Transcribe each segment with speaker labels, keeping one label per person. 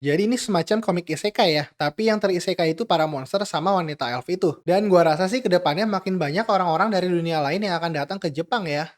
Speaker 1: Jadi ini semacam komik isekai ya, tapi yang terisekai itu para monster sama wanita elf itu. Dan gua rasa sih kedepannya makin banyak orang-orang dari dunia lain yang akan datang ke Jepang ya.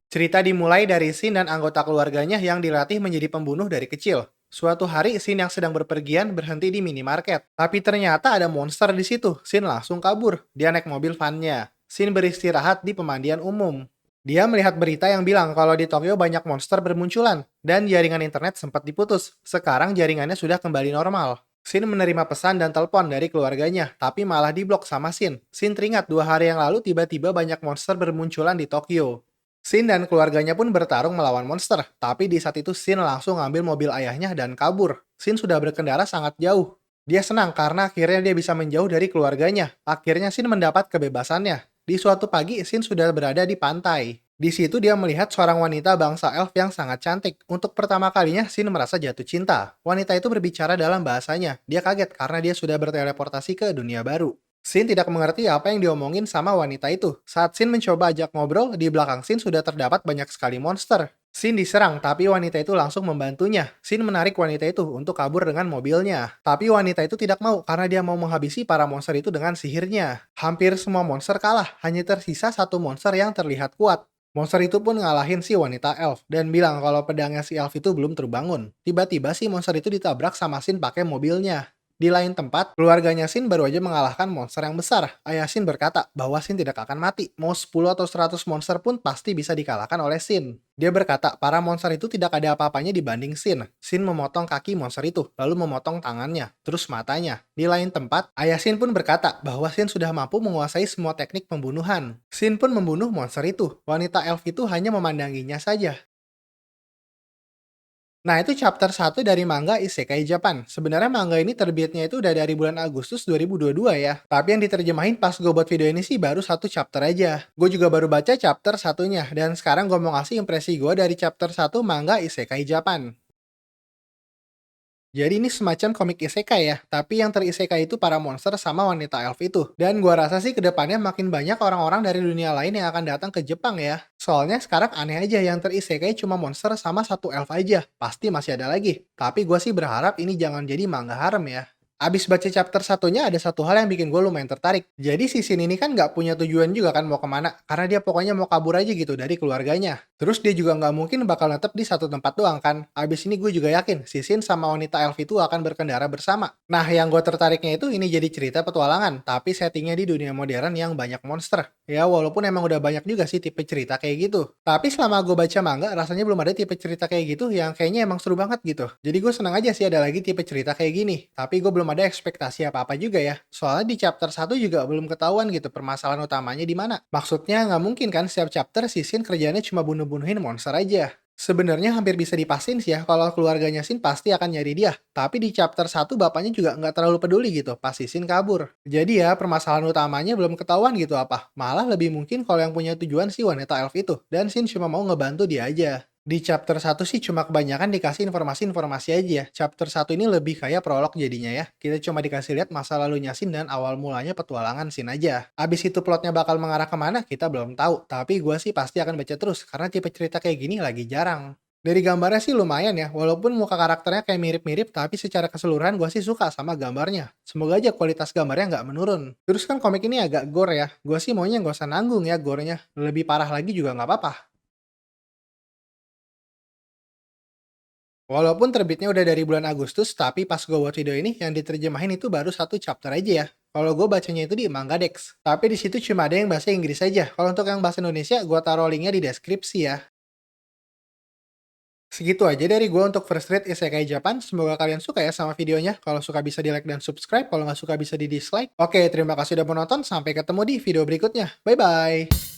Speaker 1: Cerita dimulai dari Shin dan anggota keluarganya yang dilatih menjadi pembunuh dari kecil. Suatu hari, Shin yang sedang berpergian berhenti di minimarket. Tapi ternyata ada monster di situ. Shin langsung kabur. Dia naik mobil van-nya. Shin beristirahat di pemandian umum. Dia melihat berita yang bilang kalau di Tokyo banyak monster bermunculan, dan jaringan internet sempat diputus. Sekarang jaringannya sudah kembali normal. Shin menerima pesan dan telepon dari keluarganya, tapi malah diblok sama Shin. Shin teringat 2 hari yang lalu tiba-tiba banyak monster bermunculan di Tokyo. Shin dan keluarganya pun bertarung melawan monster, tapi di saat itu Shin langsung ngambil mobil ayahnya dan kabur. Shin sudah berkendara sangat jauh. Dia senang karena akhirnya dia bisa menjauh dari keluarganya. Akhirnya Shin mendapat kebebasannya. Di suatu pagi, Shin sudah berada di pantai. Di situ dia melihat seorang wanita bangsa elf yang sangat cantik. Untuk pertama kalinya, Shin merasa jatuh cinta. Wanita itu berbicara dalam bahasanya. Dia kaget karena dia sudah berteleportasi ke dunia baru. Shin tidak mengerti apa yang diomongin sama wanita itu. Saat Shin mencoba ajak ngobrol, di belakang Shin sudah terdapat banyak sekali monster. Shin diserang, tapi wanita itu langsung membantunya. Shin menarik wanita itu untuk kabur dengan mobilnya. Tapi wanita itu tidak mau karena dia mau menghabisi para monster itu dengan sihirnya. Hampir semua monster kalah, hanya tersisa satu monster yang terlihat kuat. Monster itu pun ngalahin si wanita elf dan bilang kalau pedangnya si elf itu belum terbangun. Tiba-tiba si monster itu ditabrak sama Shin pakai mobilnya. Di lain tempat, keluarganya Shin baru aja mengalahkan monster yang besar. Ayah Shin berkata bahwa Shin tidak akan mati. Mau 10 atau 100 monster pun pasti bisa dikalahkan oleh Shin. Dia berkata para monster itu tidak ada apa-apanya dibanding Shin. Shin memotong kaki monster itu, lalu memotong tangannya, terus matanya. Di lain tempat, ayah Shin pun berkata bahwa Shin sudah mampu menguasai semua teknik pembunuhan. Shin pun membunuh monster itu. Wanita elf itu hanya memandanginya saja. Nah, itu chapter 1 dari manga Isekai Japan. Sebenarnya manga ini terbitnya itu udah dari bulan Agustus 2022 ya. Tapi yang diterjemahin pas gue buat video ini sih baru satu chapter aja. Gue juga baru baca chapter satunya. Dan sekarang gue mau ngasih impresi gue dari chapter 1 manga Isekai Japan. Jadi ini semacam komik isekai ya, tapi yang terisekai itu para monster sama wanita elf itu. Dan gua rasa sih kedepannya makin banyak orang-orang dari dunia lain yang akan datang ke Jepang ya. Soalnya sekarang aneh aja yang terisekai cuma monster sama satu elf aja. Pasti masih ada lagi. Tapi gua sih berharap ini jangan jadi manga harem ya. Abis baca chapter 1-nya ada satu hal yang bikin gue lumayan tertarik. Jadi si Shin ini kan nggak punya tujuan juga kan mau kemana. Karena dia pokoknya mau kabur aja gitu dari keluarganya. Terus dia juga nggak mungkin bakal netep di satu tempat doang kan. Abis ini gue juga yakin si Shin sama wanita elf itu akan berkendara bersama. Nah yang gue tertariknya itu ini jadi cerita petualangan. Tapi settingnya di dunia modern yang banyak monster. Ya walaupun emang udah banyak juga sih tipe cerita kayak gitu. Tapi selama gue baca manga rasanya belum ada tipe cerita kayak gitu yang kayaknya emang seru banget gitu. Jadi gue senang aja sih ada lagi tipe cerita kayak gini. Tapi gue belum ada ekspektasi apa-apa juga ya. Soalnya di chapter 1 juga belum ketahuan gitu permasalahan utamanya di mana. Maksudnya nggak mungkin kan setiap chapter si Shin kerjanya cuma bunuh-bunuhin monster aja. Sebenarnya hampir bisa dipastiin sih ya kalau keluarganya Shin pasti akan nyari dia. Tapi di chapter 1 bapaknya juga nggak terlalu peduli gitu pas si Shin kabur. Jadi ya permasalahan utamanya belum ketahuan gitu apa. Malah lebih mungkin kalau yang punya tujuan si wanita elf itu. Dan Shin cuma mau ngebantu dia aja. Di chapter 1 sih cuma kebanyakan dikasih informasi-informasi aja ya. Chapter 1 ini lebih kayak prolog jadinya ya. Kita cuma dikasih lihat masa lalunya Shin dan awal mulanya petualangan Shin aja. Abis itu plotnya bakal mengarah kemana kita belum tahu. Tapi gue sih pasti akan baca terus karena tipe cerita kayak gini lagi jarang. Dari gambarnya sih lumayan ya, walaupun muka karakternya kayak mirip-mirip, tapi secara keseluruhan gue sih suka sama gambarnya. Semoga aja kualitas gambarnya nggak menurun. Terus kan komik ini agak gore ya, gue sih maunya nggak usah nanggung ya gorenya. Lebih parah lagi juga nggak apa-apa. Walaupun terbitnya udah dari bulan Agustus, tapi pas gue buat video ini, yang diterjemahin itu baru satu chapter aja ya. Kalau gue bacanya itu di Manga Dex. Tapi di situ cuma ada yang bahasa Inggris aja. Kalau untuk yang bahasa Indonesia, gue taruh linknya di deskripsi ya. Segitu aja dari gue untuk First Read Isekai Japan. Semoga kalian suka ya sama videonya. Kalau suka bisa di like dan subscribe. Kalau nggak suka bisa di dislike. Oke, terima kasih udah menonton. Sampai ketemu di video berikutnya. Bye-bye.